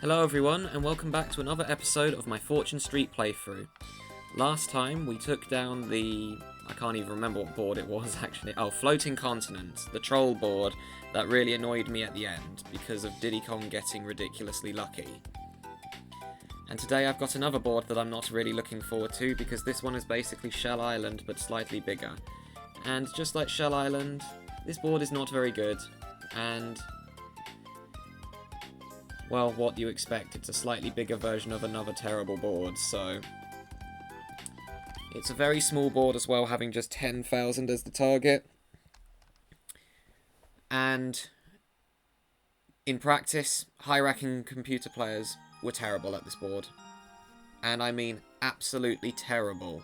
Hello everyone, and welcome back to another episode of my Fortune Street playthrough. Last time we took down the... I can't even remember what board it was actually. Oh, Floating Continent, the troll board that really annoyed me at the end because of Diddy Kong getting ridiculously lucky. And today I've got another board that I'm not really looking forward to because this one is basically Shell Island but slightly bigger. And just like Shell Island, this board is not very good, and... well, what do you expect? It's a slightly bigger version of another terrible board, so... it's a very small board as well, having just 10,000 as the target. And... in practice, high-ranking computer players were terrible at this board. And I mean absolutely terrible.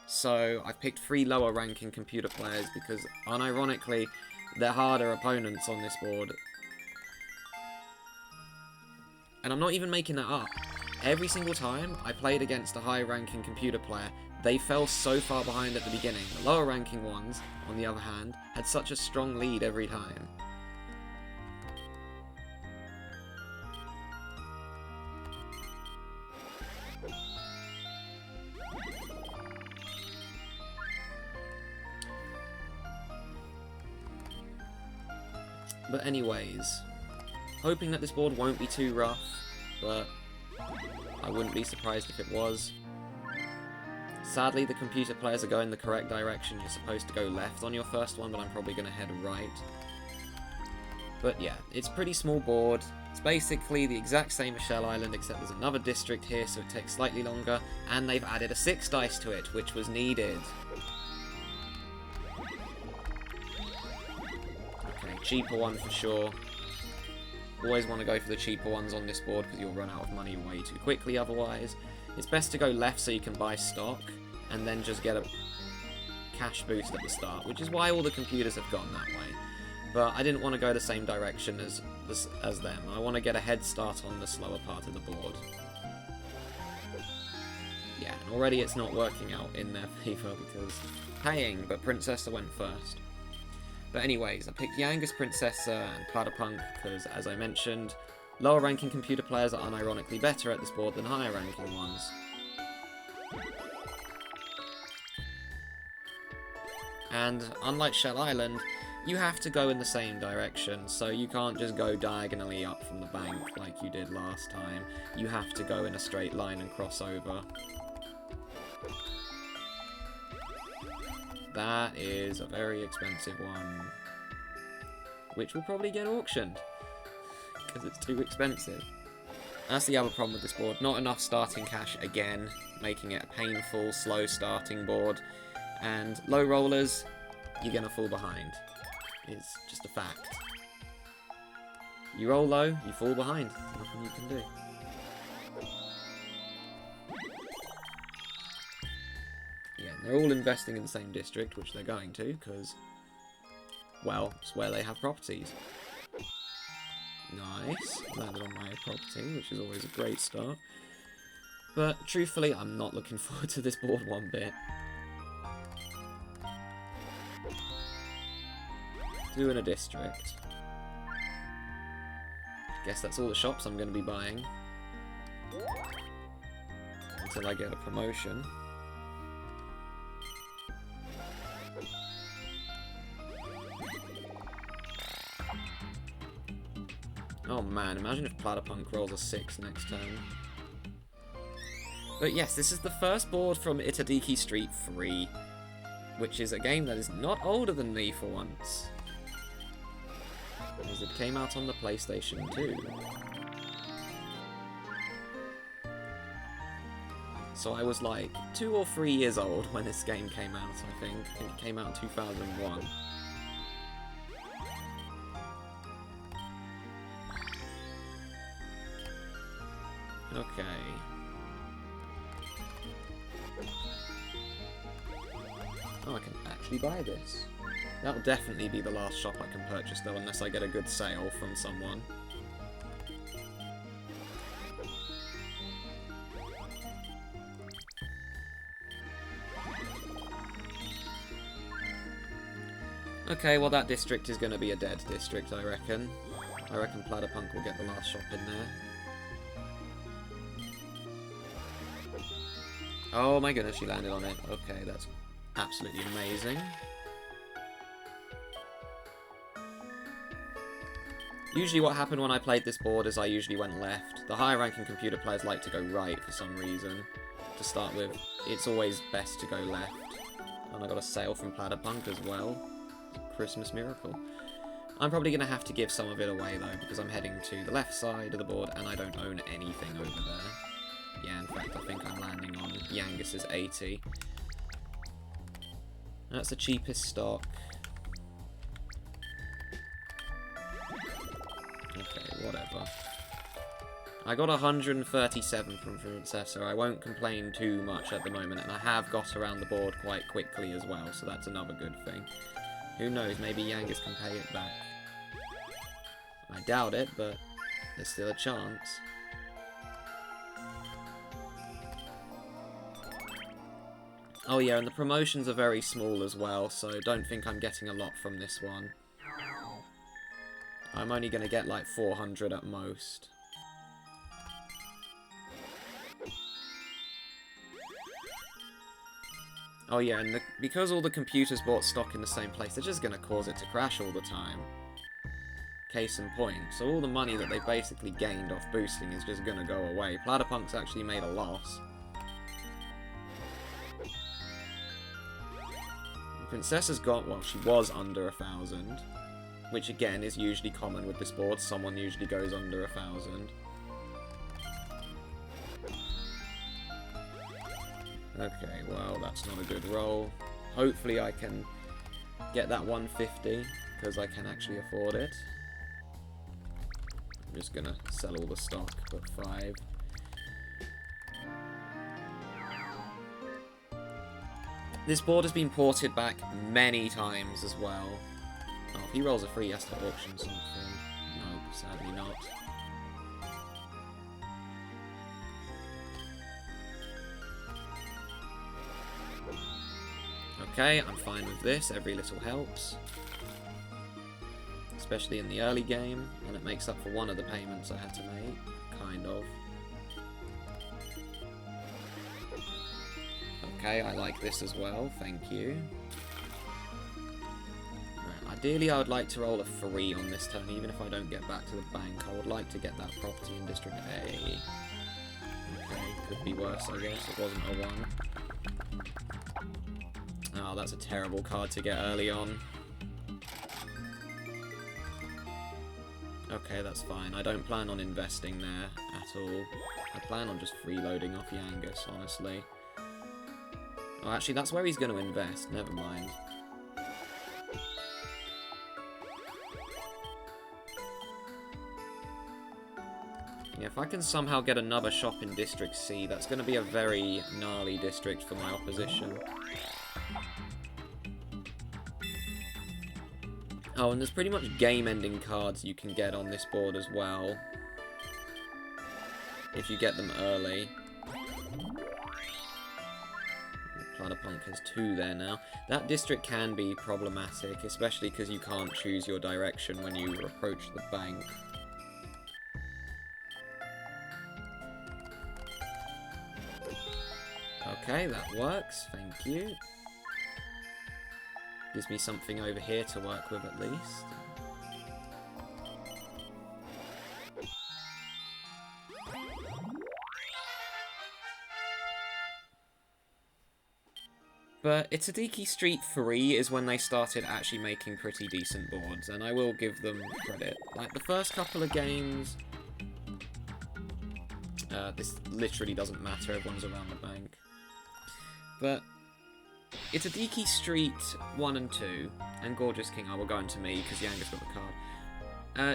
So, I've picked 3 lower-ranking computer players because, unironically, they're harder opponents on this board. And I'm not even making that up. Every single time I played against a high-ranking computer player, they fell so far behind at the beginning. The lower-ranking ones, on the other hand, had such a strong lead every time. But anyways, hoping that this board won't be too rough, but I wouldn't be surprised if it was. Sadly, the computer players are going the correct direction. You're supposed to go left on your first one, but I'm probably going to head right. But yeah, it's a pretty small board. It's basically the exact same as Shell Island, except there's another district here, so it takes slightly longer, and they've added a 6 dice to it, which was needed. Okay, cheaper one for sure. Always want to go for the cheaper ones on this board because you'll run out of money way too quickly otherwise. It's best to go left so you can buy stock and then just get a cash boost at the start, which is why all the computers have gone that way. But I didn't want to go the same direction as them. I want to get a head start on the slower part of the board. Yeah, and already it's not working out in their favour because paying, but Princessa went first. But anyways, I picked Yangus, Princessa, and Platypunk because, as I mentioned, lower-ranking computer players are unironically better at this board than higher-ranking ones. And, unlike Shell Island, you have to go in the same direction, so you can't just go diagonally up from the bank like you did last time. You have to go in a straight line and cross over. That is a very expensive one, which will probably get auctioned, because it's too expensive. That's the other problem with this board, not enough starting cash again, making it a painful, slow starting board, and low rollers, you're going to fall behind. It's just a fact. You roll low, you fall behind, nothing you can do. Yeah, they're all investing in the same district, which they're going to, because, well, it's where they have properties. Nice. Landed on my property, which is always a great start. But, truthfully, I'm not looking forward to this board one bit. Doing a district. Guess that's all the shops I'm going to be buying. Until I get a promotion. Oh man, imagine if Platypunk rolls a 6 next turn. But yes, this is the first board from Itadaki Street 3, which is a game that is not older than me for once, as it came out on the PlayStation 2. So I was like 2 or 3 years old when this game came out, I think. I think it came out in 2001. Okay. Oh, I can actually buy this. That'll definitely be the last shop I can purchase though, unless I get a good sale from someone. Okay, well that district is going to be a dead district, I reckon. I reckon Platypunk will get the last shop in there. Oh my goodness, she landed on it. Okay, that's absolutely amazing. Usually what happened when I played this board is I usually went left. The higher ranking computer players like to go right for some reason. To start with, it's always best to go left. And I got a sale from Platypunk as well. Christmas miracle. I'm probably going to have to give some of it away though, because I'm heading to the left side of the board and I don't own anything over there. Yeah, in fact, I think I'm landing on Yangus's 80. That's the cheapest stock. Okay, whatever. I got 137 from Princessa. I won't complain too much at the moment, and I have got around the board quite quickly as well, so that's another good thing. Who knows, maybe Yangus can pay it back. I doubt it, but there's still a chance. Oh yeah, and the promotions are very small as well, so don't think I'm getting a lot from this one. I'm only going to get like 400 at most. Oh yeah, and because all the computers bought stock in the same place, they're just going to cause it to crash all the time. Case in point. So all the money that they basically gained off boosting is just going to go away. Platypunk's actually made a loss. Princessa's got, well, she was under 1,000. Which again is usually common with this board. Someone usually goes under 1,000. Okay, well, that's not a good roll. Hopefully I can get that 150, because I can actually afford it. I'm just gonna sell all the stock, but 5. This board has been ported back many times as well. Oh, if he rolls a 3, he has to auction something. No, sadly not. Okay, I'm fine with this. Every little helps. Especially in the early game, and it makes up for one of the payments I had to make. Kind of. Okay, I like this as well. Thank you. Ideally, I would like to roll a 3 on this turn, even if I don't get back to the bank. I would like to get that property in District A. Okay, could be worse, I guess. It wasn't a 1. Oh, that's a terrible card to get early on. Okay, that's fine. I don't plan on investing there at all. I plan on just freeloading off Yangus, honestly. Oh, actually, that's where he's going to invest. Never mind. Yeah, if I can somehow get another shop in District C, that's going to be a very gnarly district for my opposition. Oh, and there's pretty much game-ending cards you can get on this board as well. If you get them early. Platypunk has 2 there now. That district can be problematic, especially because you can't choose your direction when you approach the bank. Okay, that works. Thank you. Gives me something over here to work with at least. But Itadaki Street 3 is when they started actually making pretty decent boards, and I will give them credit. Like, the first couple of games... this literally doesn't matter, everyone's around the bank. But Itadaki Street 1 and 2, and Gorgeous King, will go into me, because Yangus got the card.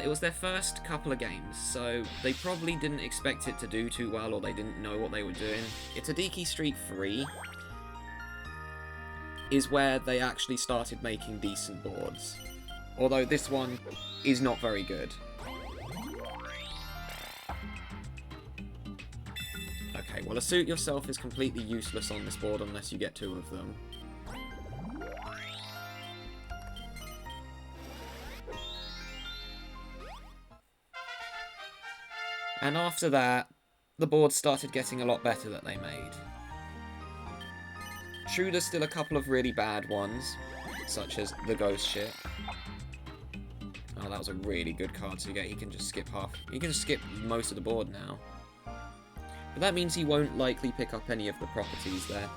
It was their first couple of games, so they probably didn't expect it to do too well, or they didn't know what they were doing. Itadaki Street 3... is where they actually started making decent boards. Although this one is not very good. Okay, well, Assert Yourself is completely useless on this board unless you get 2 of them. And after that, the board started getting a lot better that they made. True, there's still a couple of really bad ones, such as the ghost ship. Oh, that was a really good card to get. He can just skip he can skip most of the board now. But that means he won't likely pick up any of the properties there.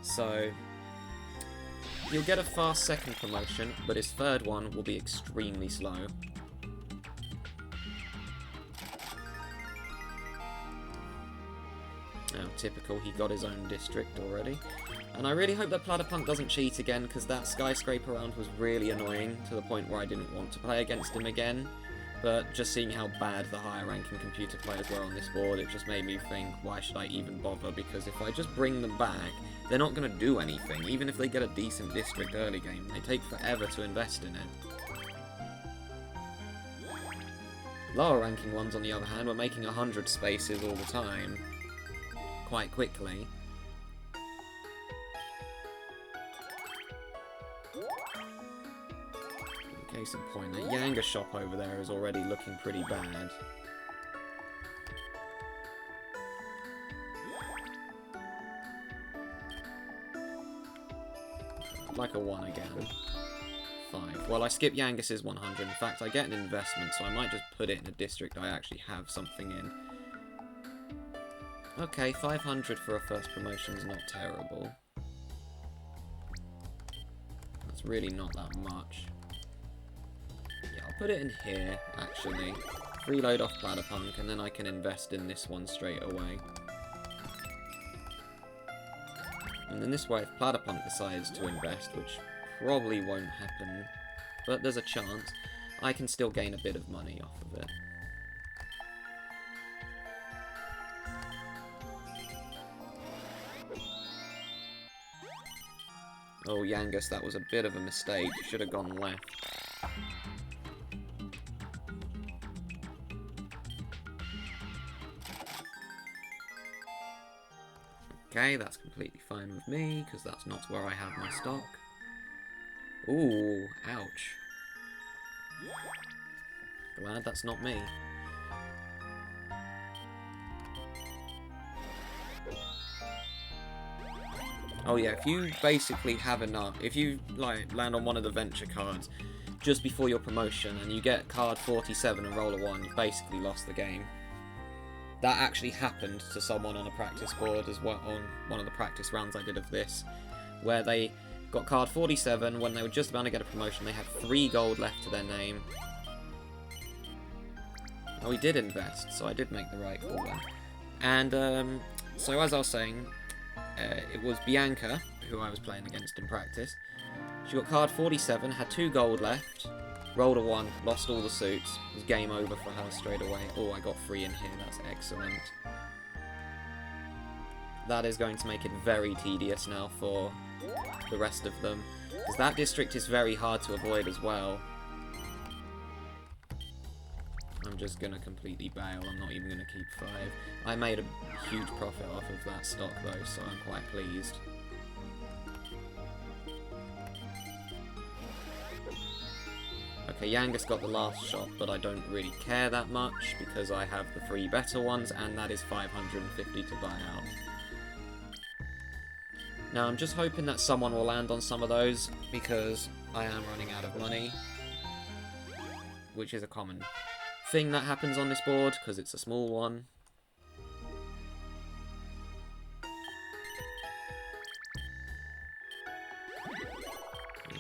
So he'll get a fast second promotion, but his third one will be extremely slow. Oh, typical, he got his own district already. And I really hope that Platypunk doesn't cheat again, because that skyscraper round was really annoying, to the point where I didn't want to play against him again. But just seeing how bad the higher ranking computer players were on this board, it just made me think, why should I even bother? Because if I just bring them back, they're not going to do anything. Even if they get a decent district early game, they take forever to invest in it. Lower ranking ones, on the other hand, were making 100 spaces all the time, quite quickly. Case in point, that Yangus shop over there is already looking pretty bad. Like a 1 again. 5. Well, I skip Yangus's 100. In fact, I get an investment, so I might just put it in a district I actually have something in. Okay, 500 for a first promotion is not terrible. That's really not that much. Put it in here, actually. Reload off Platypunk, and then I can invest in this one straight away. And in this way, if Platypunk decides to invest, which probably won't happen, but there's a chance, I can still gain a bit of money off of it. Oh, Yangus, that was a bit of a mistake. Should have gone left. Okay, that's completely fine with me, because that's not where I have my stock. Ooh, ouch. Glad that's not me. Oh yeah, if you basically have enough, if you like land on one of the venture cards just before your promotion and you get card 47 and roll a 1, you've basically lost the game. That actually happened to someone on a practice board as well, on one of the practice rounds I did of this, where they got card 47 when they were just about to get a promotion. They had 3 gold left to their name. Oh, he did invest, so I did make the right call there. And so as I was saying, it was Bianca, who I was playing against in practice. She got card 47, had 2 gold left, rolled a 1, lost all the suits. It was game over for her straight away. Oh, I got 3 in here, that's excellent. That is going to make it very tedious now for the rest of them, because that district is very hard to avoid as well. I'm just going to completely bail, I'm not even going to keep 5. I made a huge profit off of that stock though, so I'm quite pleased. Okay, Yangus got the last shot, but I don't really care that much, because I have the 3 better ones, and that is 550 to buy out. Now, I'm just hoping that someone will land on some of those, because I am running out of money, which is a common thing that happens on this board, because it's a small one.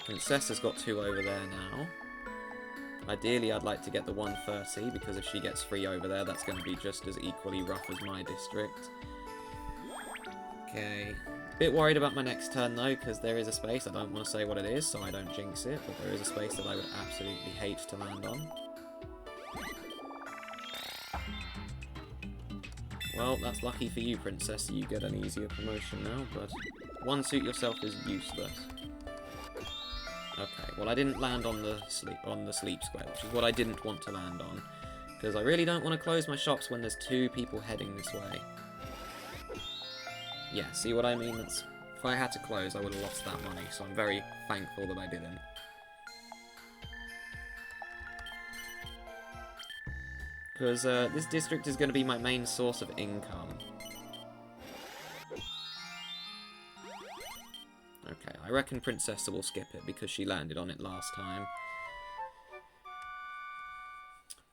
Princessa's got 2 over there now. Ideally, I'd like to get the 130, because if she gets 3 over there, that's going to be just as equally rough as my district. Okay. Bit worried about my next turn, though, because there is a space. I don't want to say what it is, so I don't jinx it, but there is a space that I would absolutely hate to land on. Well, that's lucky for you, Princess. You get an easier promotion now, but 1 suit yourself is useless. Okay, well I didn't land on the sleep square, which is what I didn't want to land on, because I really don't want to close my shops when there's 2 people heading this way. Yeah, see what I mean? If I had to close, I would have lost that money, so I'm very thankful that I didn't. Because this district is going to be my main source of income. Okay, I reckon Princessa will skip it because she landed on it last time.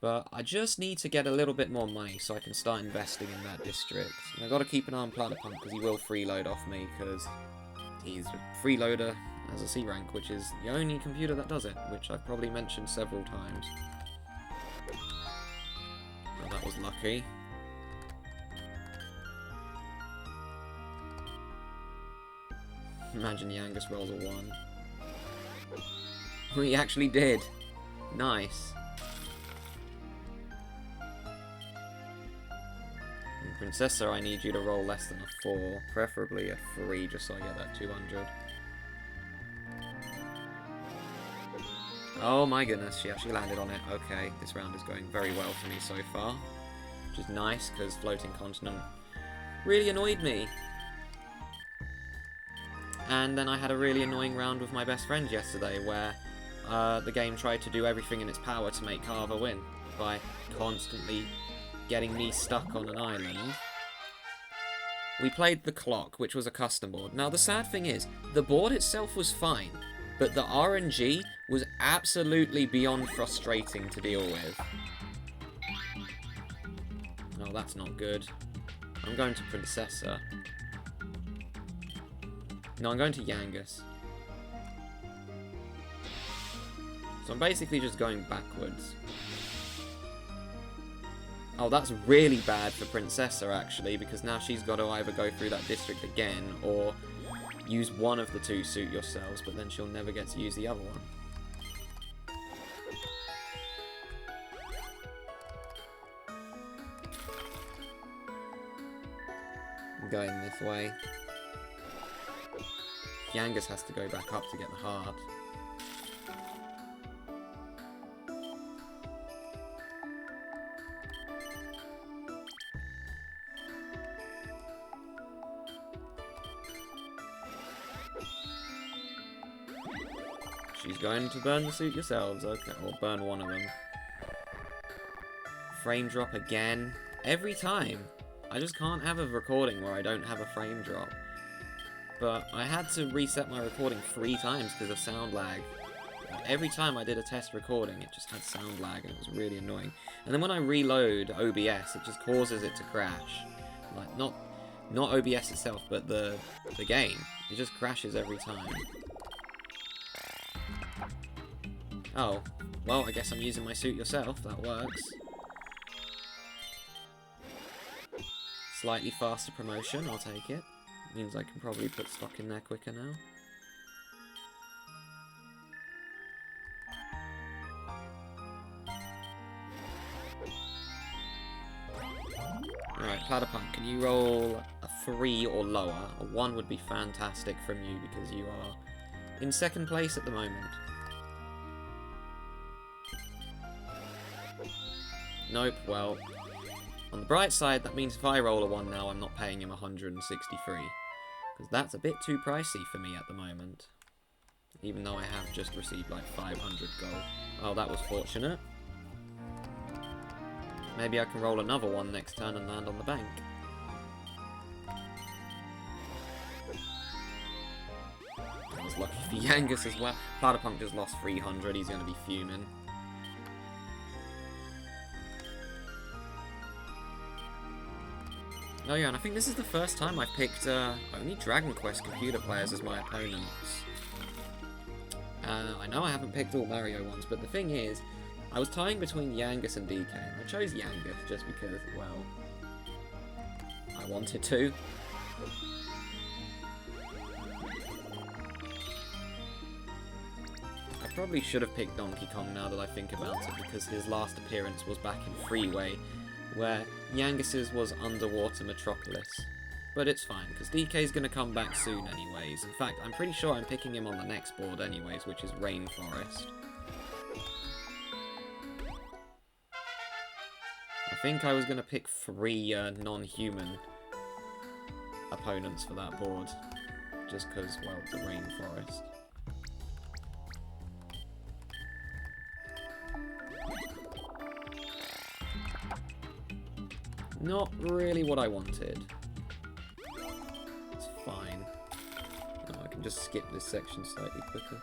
But I just need to get a little bit more money so I can start investing in that district. And I've got to keep an eye on Platypunk because he will freeload off me because he's a freeloader as a C rank, which is the only computer that does it, which I've probably mentioned several times. Oh, that was lucky. Imagine Yangus rolls a 1. He actually did. Nice. And Princessa, I need you to roll less than a 4. Preferably a 3, just so I get that 200. Oh my goodness, she actually landed on it. Okay, this round is going very well for me so far. Which is nice, because Floating Continent really annoyed me. And then I had a really annoying round with my best friend yesterday, where the game tried to do everything in its power to make Carver win, by constantly getting me stuck on an island. We played the clock, which was a custom board. Now the sad thing is, the board itself was fine, but the RNG was absolutely beyond frustrating to deal with. Oh, that's not good. I'm going to Princessa. No, I'm going to Yangus. So I'm basically just going backwards. Oh, that's really bad for Princessa, actually, because now she's got to either go through that district again, or use one of the two suit yourselves, but then she'll never get to use the other one. I'm going this way. Yangus has to go back up to get the heart. She's going to burn the suit yourselves, okay, or burn one of them. Frame drop again. Every time. I just can't have a recording where I don't have a frame drop. But I had to reset my recording 3 times because of sound lag. Every time I did a test recording, it just had sound lag, and it was really annoying. And then when I reload OBS, it just causes it to crash. Like, not OBS itself, but the game. It just crashes every time. Oh, well, I guess I'm using my suit yourself. That works. Slightly faster promotion, I'll take it. Means I can probably put stock in there quicker now. Alright, Platypunk, can you roll a 3 or lower? A 1 would be fantastic from you because you are in 2nd place at the moment. Nope, well, on the bright side, that means if I roll a 1 now, I'm not paying him 163. Because that's a bit too pricey for me at the moment. Even though I have just received like 500 gold. Oh, that was fortunate. Maybe I can roll another 1 next turn and land on the bank. That was lucky for Yangus as well. Platypunk just lost 300, he's going to be fuming. Oh yeah, and I think this is the first time I've picked only Dragon Quest computer players as my opponents. I know I haven't picked all Mario ones, but the thing is, I was tying between Yangus and DK, and I chose Yangus just because, well, I wanted to. I probably should have picked Donkey Kong now that I think about it, because his last appearance was back in Freeway, where Yangus's was Underwater Metropolis. But it's fine, because DK's going to come back soon anyways. In fact, I'm pretty sure I'm picking him on the next board anyways, which is Rainforest. I think I was going to pick 3 non-human opponents for that board. Just because, well, it's a Rainforest. Not really what I wanted. It's fine. Oh, I can just skip this section slightly quicker.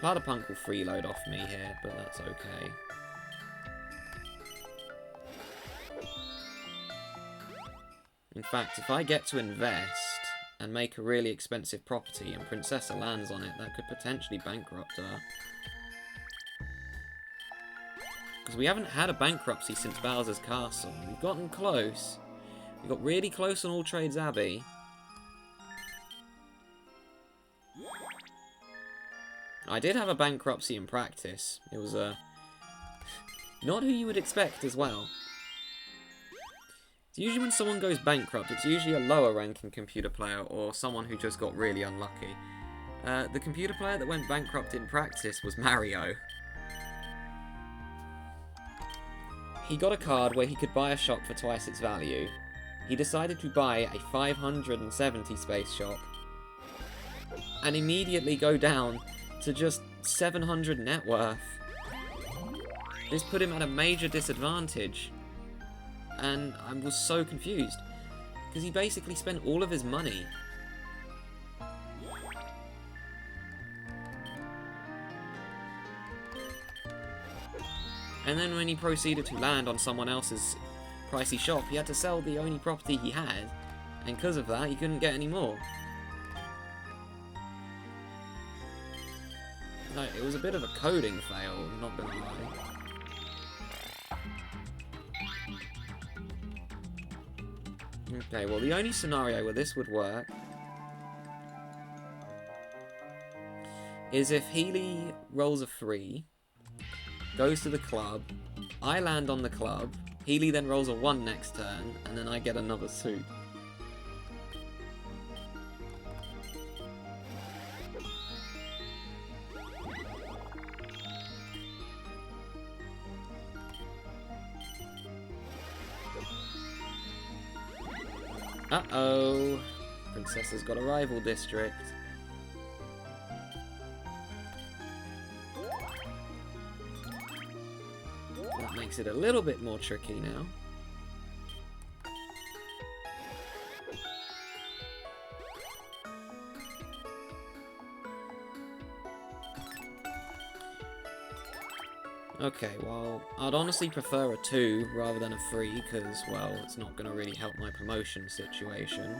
Platypunk will freeload off me here, but that's okay. In fact, if I get to invest and make a really expensive property and Princessa lands on it, that could potentially bankrupt her. Because we haven't had a bankruptcy since Bowser's Castle. We've gotten close. We got really close on All Trades Abbey. I did have a bankruptcy in practice. It was not who you would expect as well. It's usually when someone goes bankrupt, it's usually a lower ranking computer player or someone who just got really unlucky. The computer player that went bankrupt in practice was Mario. He got a card where he could buy a shop for twice its value. He decided to buy a 570 space shop and immediately go down to just 700 net worth. This put him at a major disadvantage, and I was so confused because he basically spent all of his money. And then when he proceeded to land on someone else's pricey shop, he had to sell the only property he had, and because of that he couldn't get any more. No, it was a bit of a coding fail, I'm not gonna lie. Okay, well the only scenario where this would work is if Healy rolls a 3, goes to the club, I land on the club, Healy then rolls a 1 next turn, and then I get another suit. Uh-oh. Princessa's got a rival district. That makes it a little bit more tricky now. Okay, well, I'd honestly prefer a 2 rather than a 3, because, well, it's not going to really help my promotion situation.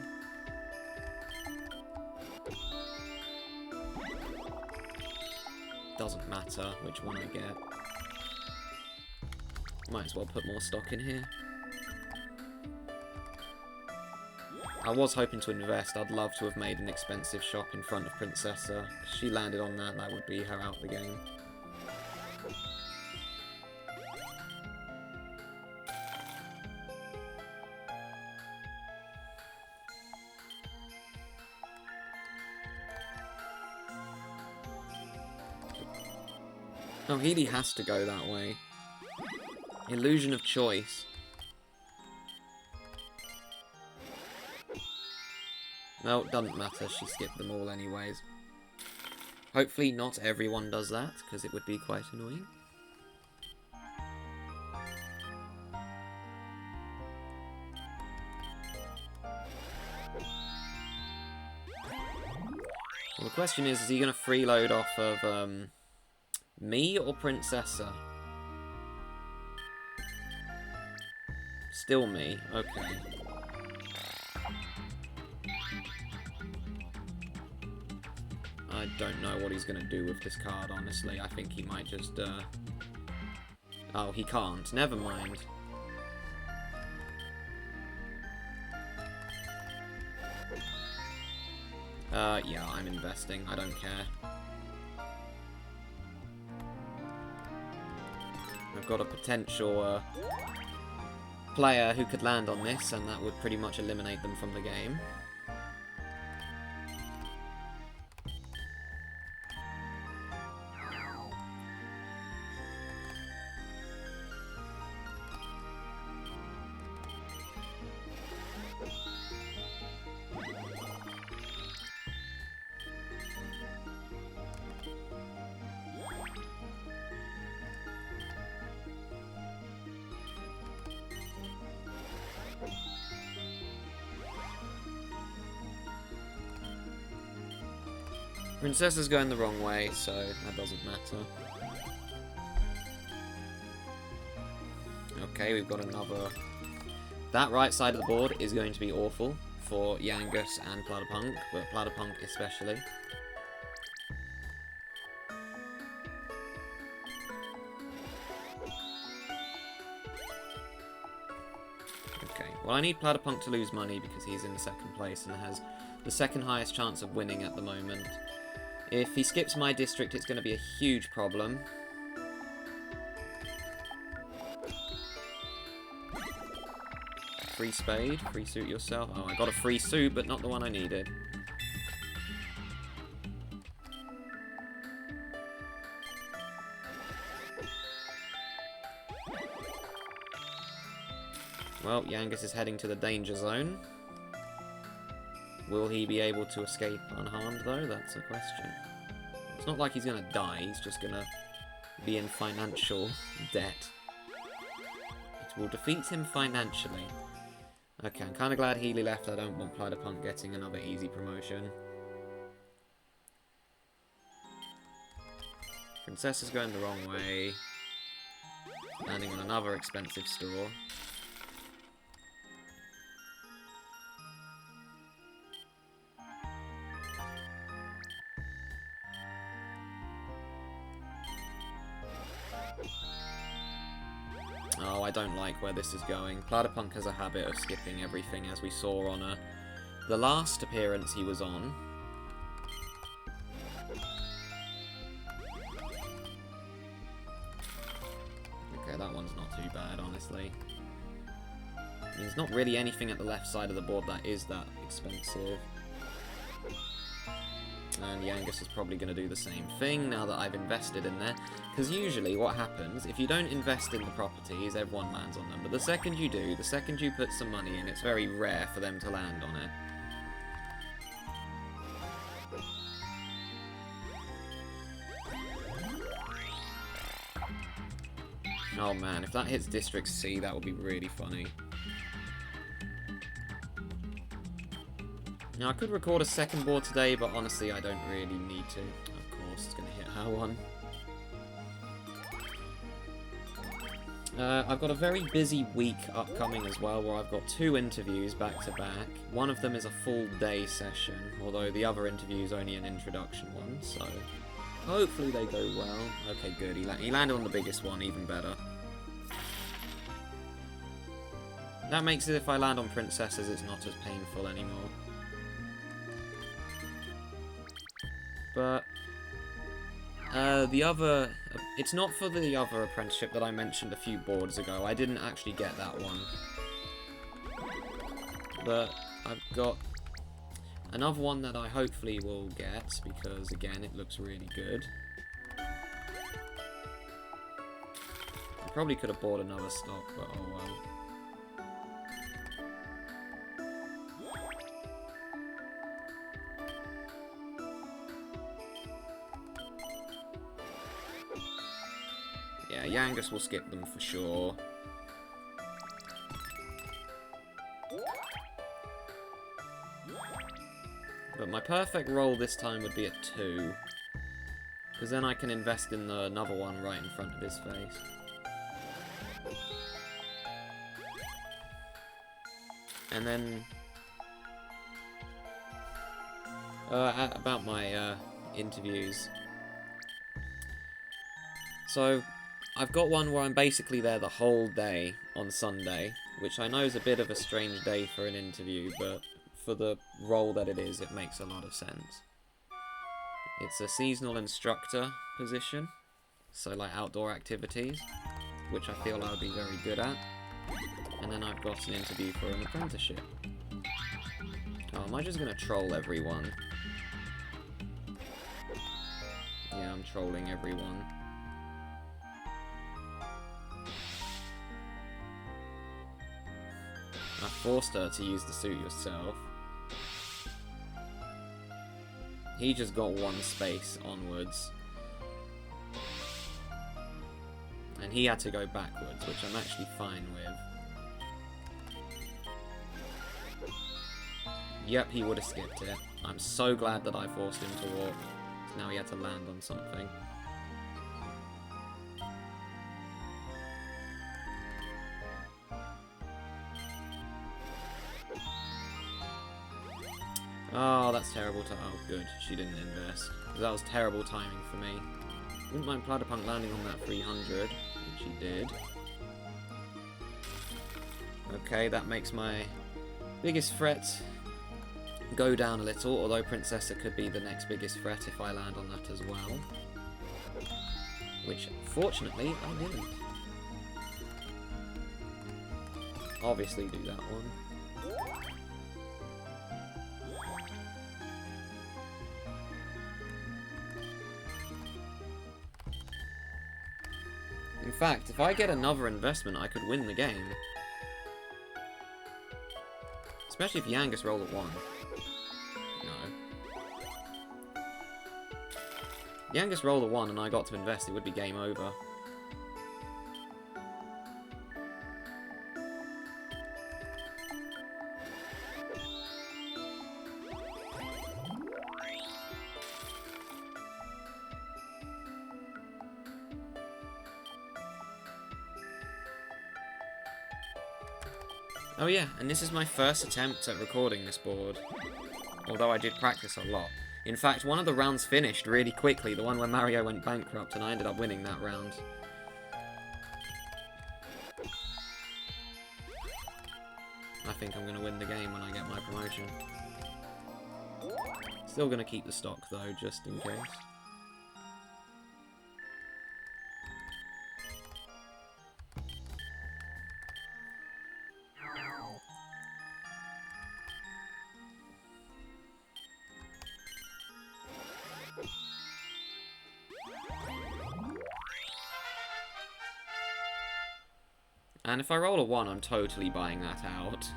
Doesn't matter which one I get. Might as well put more stock in here. I was hoping to invest. I'd love to have made an expensive shop in front of Princessa. If she landed on that, that would be her out the game. Oh, Healy has to go that way. Illusion of choice. No, it doesn't matter. She skipped them all anyways. Hopefully not everyone does that, because it would be quite annoying. Well, the question is he going to freeload off of, me or Princessa? Still me, okay. I don't know what he's going to do with this card, honestly. I think he might just, Oh, he can't. Never mind. Yeah, I'm investing. I don't care. I've got a potential, player who could land on this, and that would pretty much eliminate them from the game. Princessa's going the wrong way, so that doesn't matter. Okay, we've got another... That right side of the board is going to be awful for Yangus and Platypunk, but Platypunk especially. Okay, well I need Platypunk to lose money because he's in second place and has the second highest chance of winning at the moment. If he skips my district, it's going to be a huge problem. Free spade, free suit yourself. Oh, I got a free suit, but not the one I needed. Well, Yangus is heading to the danger zone. Will he be able to escape unharmed, though? That's a question. It's not like he's going to die, he's just going to be in financial debt. It will defeat him financially. Okay, I'm kind of glad Healy left. I don't want Platypunk getting another easy promotion. Princessa's going the wrong way. Landing on another expensive store. Oh, I don't like where this is going. Platypunk has a habit of skipping everything, as we saw on the last appearance he was on. Okay, that one's not too bad, honestly. There's not really anything at the left side of the board that is that expensive. And Yangus is probably going to do the same thing now that I've invested in there. Because usually what happens, if you don't invest in the properties, everyone lands on them. But the second you do, the second you put some money in, it's very rare for them to land on it. Oh man, if that hits District C, that would be really funny. Now, I could record a second board today, but honestly, I don't really need to. Of course, it's going to hit her one. I've got a very busy week upcoming as well, where I've got 2 interviews back-to-back. One of them is a full-day session, although the other interview is only an introduction one, so hopefully they go well. Okay, good. He landed on the biggest one, even better. That makes it, if I land on Princesses, it's not as painful anymore. But the other... It's not for the other apprenticeship that I mentioned a few boards ago. I didn't actually get that one. But I've got another one that I hopefully will get, because, again, it looks really good. I probably could have bought another stock, but oh well. Yeah, Yangus will skip them for sure. But my perfect roll this time would be a 2. Because then I can invest in another one right in front of his face. And then... about my interviews. So... I've got one where I'm basically there the whole day on Sunday, which I know is a bit of a strange day for an interview, but for the role that it is, it makes a lot of sense. It's a seasonal instructor position, so like outdoor activities, which I feel I would be very good at. And then I've got an interview for an apprenticeship. Oh, am I just going to troll everyone? Yeah, I'm trolling everyone. I forced her to use the suit yourself. He just got 1 space onwards. And he had to go backwards, which I'm actually fine with. Yep, he would have skipped it. I'm so glad that I forced him to walk. Now he had to land on something. Oh, that's terrible. Oh, good. She didn't invest. That was terrible timing for me. Wouldn't mind Platypunk landing on that 300, which he did. Okay, that makes my biggest threat go down a little, although Princessa could be the next biggest threat if I land on that as well. Which, fortunately, I didn't. Obviously do that one. In fact, if I get another investment, I could win the game. Especially if Yangus rolled a 1. No. Yangus rolled a 1 and I got to invest, it would be game over. Oh yeah, and this is my first attempt at recording this board, although I did practice a lot. In fact, one of the rounds finished really quickly, the one where Mario went bankrupt, and I ended up winning that round. I think I'm going to win the game when I get my promotion. Still going to keep the stock though, just in case. And if I roll a 1, I'm totally buying that out.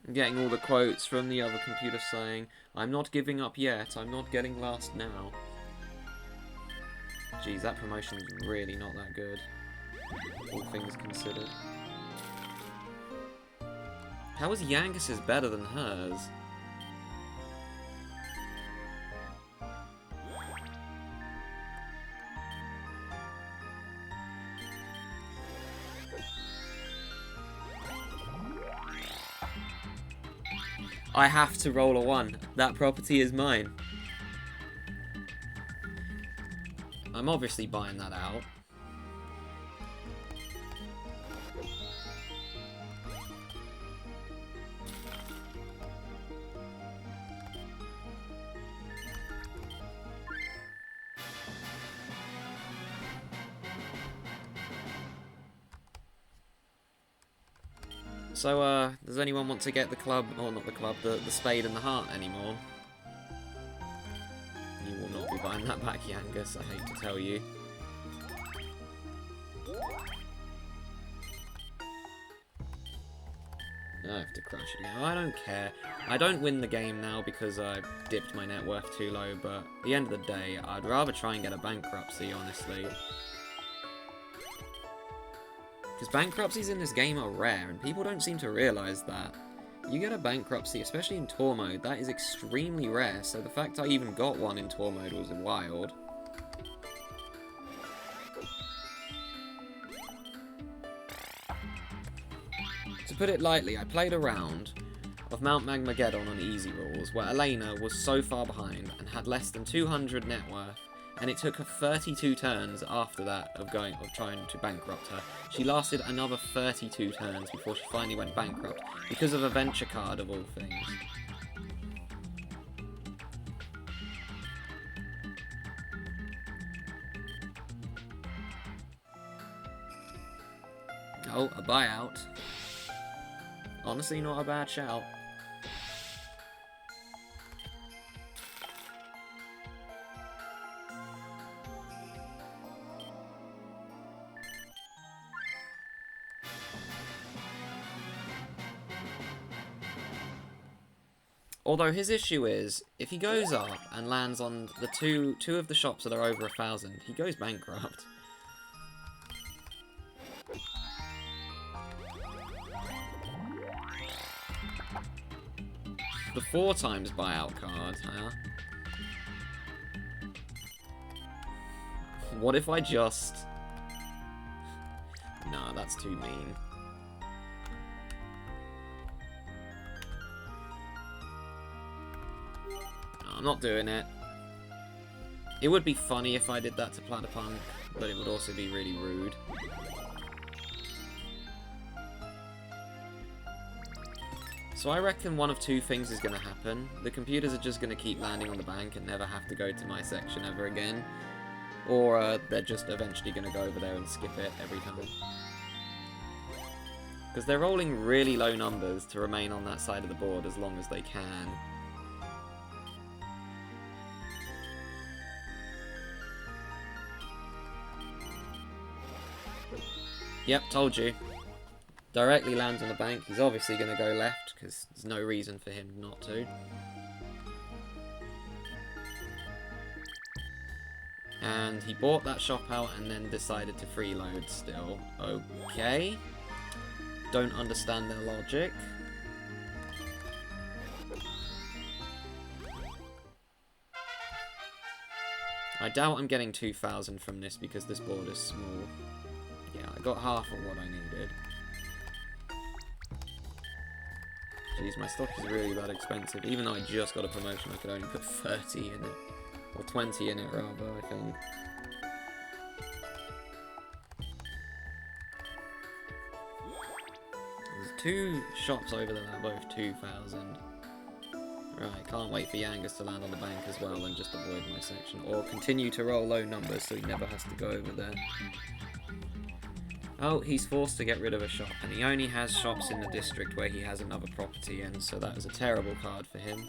I'm getting all the quotes from the other computer saying, "I'm not giving up yet, I'm not getting last now." Geez, that promotion is really not that good, all things considered. How is Yangus's better than hers? I have to roll a 1. That property is mine. I'm obviously buying that out. So, does anyone want to get the club, or not the club, the spade and the heart anymore? You will not be buying that back, Yangus, I hate to tell you. I have to crash it again. I don't care. I don't win the game now because I dipped my net worth too low, but at the end of the day, I'd rather try and get a bankruptcy, honestly. Because bankruptcies in this game are rare, and people don't seem to realise that. You get a bankruptcy, especially in tour mode, that is extremely rare, so the fact I even got one in tour mode was wild. To put it lightly, I played a round of Mount Magmageddon on easy rules, where Elena was so far behind and had less than 200 net worth, and it took her 32 turns after that of trying to bankrupt her. She lasted another 32 turns before she finally went bankrupt, because of a venture card of all things. Oh, a buyout. Honestly, not a bad shout. Although his issue is, if he goes up and lands on the two of the shops that are over 1,000, he goes bankrupt. The 4 times buyout card, huh? What if I just... Nah, that's too mean. No, I'm not doing it. It would be funny if I did that to Platypunk, but it would also be really rude. So I reckon one of 2 things is going to happen. The computers are just going to keep landing on the bank and never have to go to my section ever again. Or they're just eventually going to go over there and skip it every time. Because they're rolling really low numbers to remain on that side of the board as long as they can. Yep, told you. Directly lands on the bank. He's obviously going to go left, because there's no reason for him not to. And he bought that shop out and then decided to freeload still. Okay. Don't understand their logic. I doubt I'm getting 2,000 from this because this board is small. Yeah, I got half of what I needed. Jeez, my stock is really that expensive. Even though I just got a promotion, I could only put 30 in it. Or 20 in it, rather, I think. There's 2 shops over there that are both 2,000. Right, can't wait for Yangus to land on the bank as well and just avoid my section. Or continue to roll low numbers so he never has to go over there. Oh, he's forced to get rid of a shop, and he only has shops in the district where he has another property in, so that is a terrible card for him.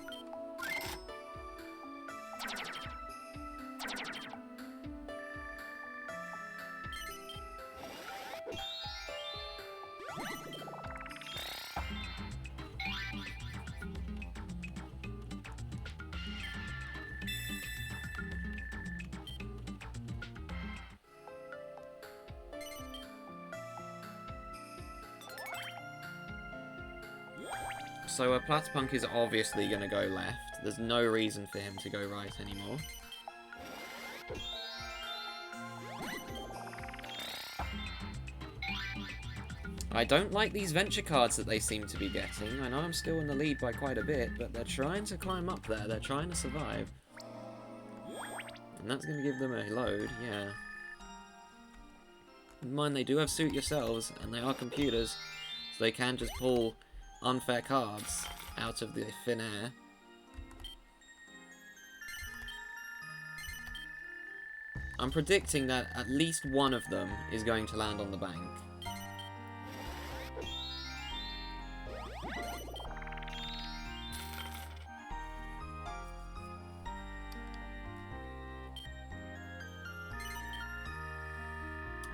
So Platypunk is obviously going to go left. There's no reason for him to go right anymore. I don't like these venture cards that they seem to be getting. I know I'm still in the lead by quite a bit, but they're trying to climb up there. They're trying to survive. And that's going to give them a load, yeah. Mind, they do have suit yourselves, and they are computers, so they can just pull unfair cards out of the thin air. I'm predicting that at least one of them is going to land on the bank.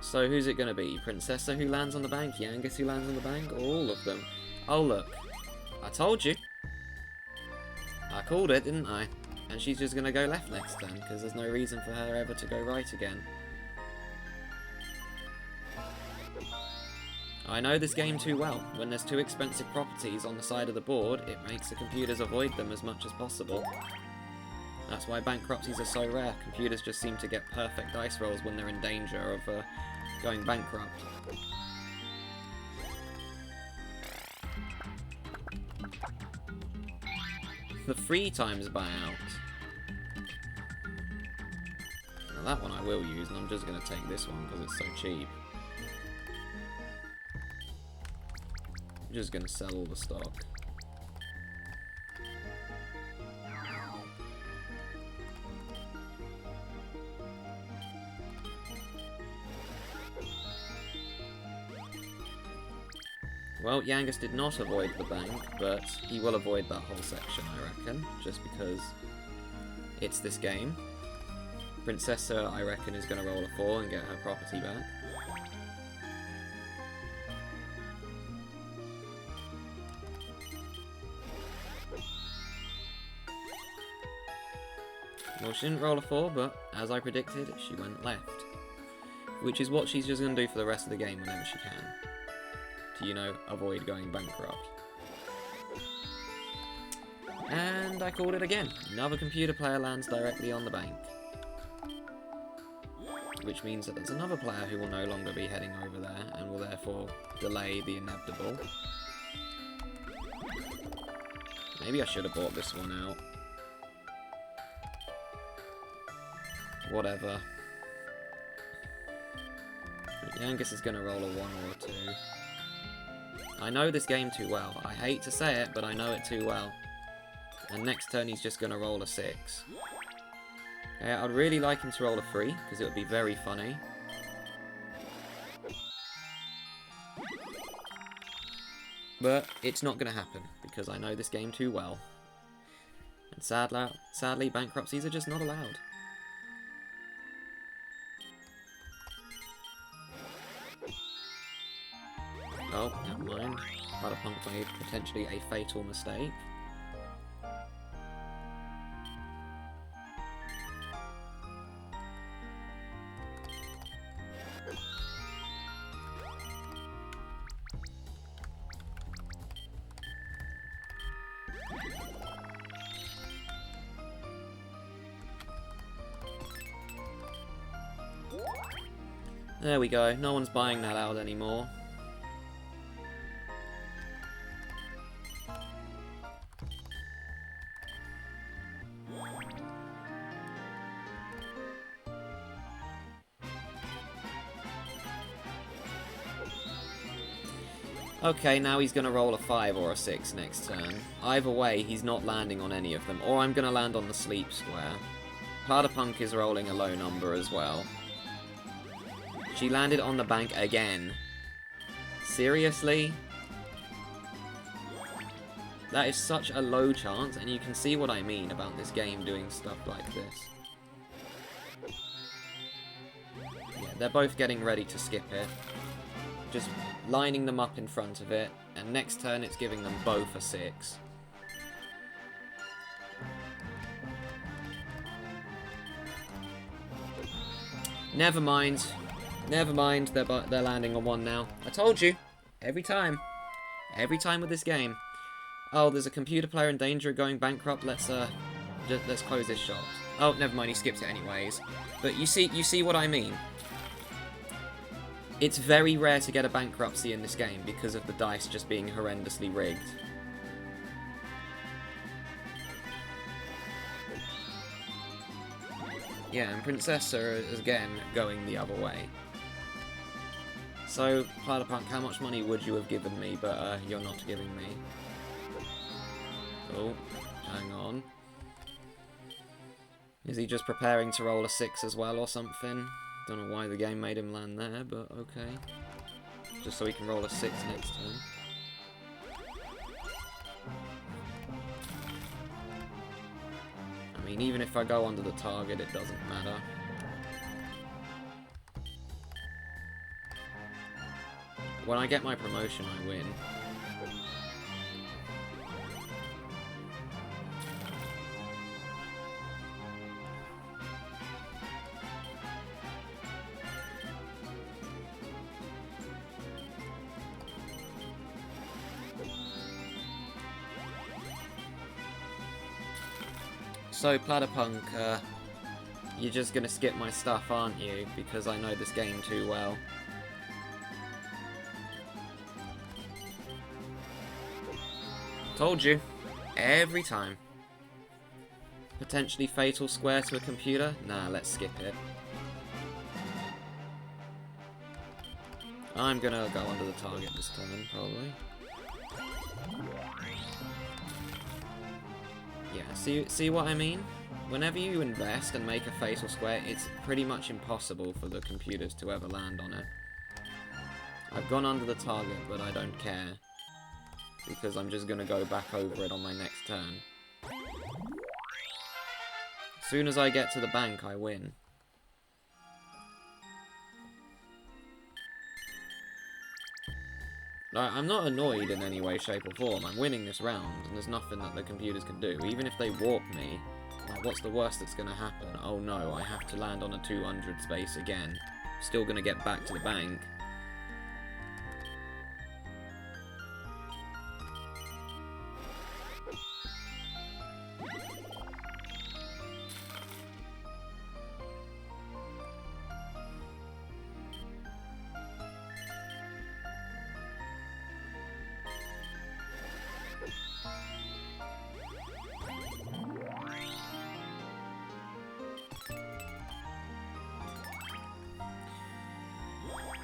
So who's it going to be? Princessa who lands on the bank? Yangus who lands on the bank? Or all of them? Oh look, I told you. I called it, didn't I? And she's just going to go left next turn, because there's no reason for her ever to go right again. I know this game too well. When there's 2 expensive properties on the side of the board, it makes the computers avoid them as much as possible. That's why bankruptcies are so rare. Computers just seem to get perfect dice rolls when they're in danger of going bankrupt. The 3 times buyout. Now that one I will use, and I'm just going to take this one because it's so cheap. I'm just going to sell all the stock. Well, Yangus did not avoid the bank, but he will avoid that whole section, I reckon, just because it's this game. Princessa, I reckon, is going to roll a 4 and get her property back. Well, she didn't roll a 4, but as I predicted, she went left. Which is what she's just going to do for the rest of the game whenever she can. To, you know, avoid going bankrupt. And I called it again. Another computer player lands directly on the bank. Which means that there's another player who will no longer be heading over there and will therefore delay the inevitable. Maybe I should have bought this one out. Whatever. Yangus is going to roll a 1 or a 2. I know this game too well. I hate to say it, but I know it too well. And next turn he's just going to roll a 6. Okay, I'd really like him to roll a 3, because it would be very funny. But it's not going to happen, because I know this game too well. And sadly, bankruptcies are just not allowed. Oh, never mind. Platypunk made potentially a fatal mistake. There we go, no one's buying that out anymore. Okay, now he's going to roll a 5 or a 6 next turn. Either way, he's not landing on any of them, or I'm going to land on the sleep square. Platypunk is rolling a low number as well. She landed on the bank again. Seriously? That is such a low chance, and you can see what I mean about this game doing stuff like this. Yeah, they're both getting ready to skip it. Just lining them up in front of it, and next turn it's giving them both a 6. Never mind. Never mind, they're landing on 1 now. I told you. Every time. Every time with this game. Oh, there's a computer player in danger of going bankrupt. Let's close this shop. Oh, never mind, he skipped it anyways. But you see what I mean. It's very rare to get a bankruptcy in this game because of the dice just being horrendously rigged. Yeah, and Princessa is again going the other way. So, Platypunk, how much money would you have given me, but you're not giving me? Oh, hang on. Is he just preparing to roll a 6 as well or something? Don't know why the game made him land there, but okay. Just so he can roll a 6 next turn. I mean, even if I go under the target, it doesn't matter. When I get my promotion, I win. So, Platypunk, you're just gonna skip my stuff, aren't you? Because I know this game too well. Told you. Every time. Potentially fatal square to a computer? Nah, let's skip it. I'm gonna go under the target this turn, probably. Yeah, see what I mean? Whenever you invest and make a fatal square, it's pretty much impossible for the computers to ever land on it. I've gone under the target, but I don't care. Because I'm just going to go back over it on my next turn. As soon as I get to the bank, I win. Like, I'm not annoyed in any way, shape or form. I'm winning this round, and there's nothing that the computers can do. Even if they warp me, Like, what's the worst that's going to happen? Oh no, I have to land on a 200 space again. Still going to get back to the bank.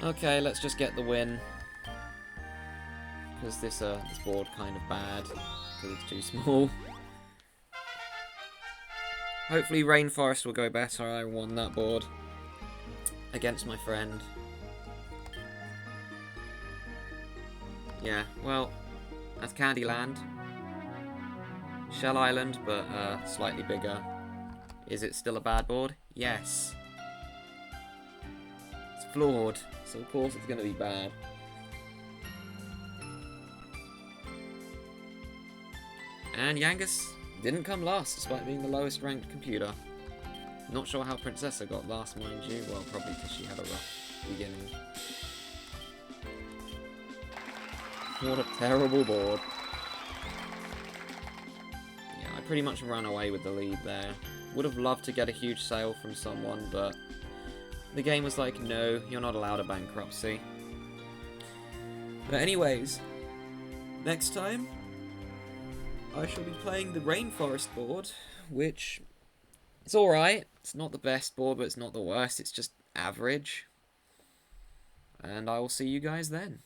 Okay, let's just get the win. Because this board kind of bad. Because it's too small. Hopefully Rainforest will go better. I won that board. Against my friend. Yeah, well, that's Candyland. Shell Island, but slightly bigger. Is it still a bad board? Yes. It's flawed, so of course it's going to be bad. And Yangus didn't come last, despite being the lowest ranked computer. Not sure how Princessa got last, mind you. Well, probably because she had a rough beginning. What a terrible board. Yeah, I pretty much ran away with the lead there. Would have loved to get a huge sale from someone, but the game was like, no, you're not allowed a bankruptcy. But anyways, next time, I shall be playing the Rainforest board, which it's alright. It's not the best board, but it's not the worst. It's just average. And I will see you guys then.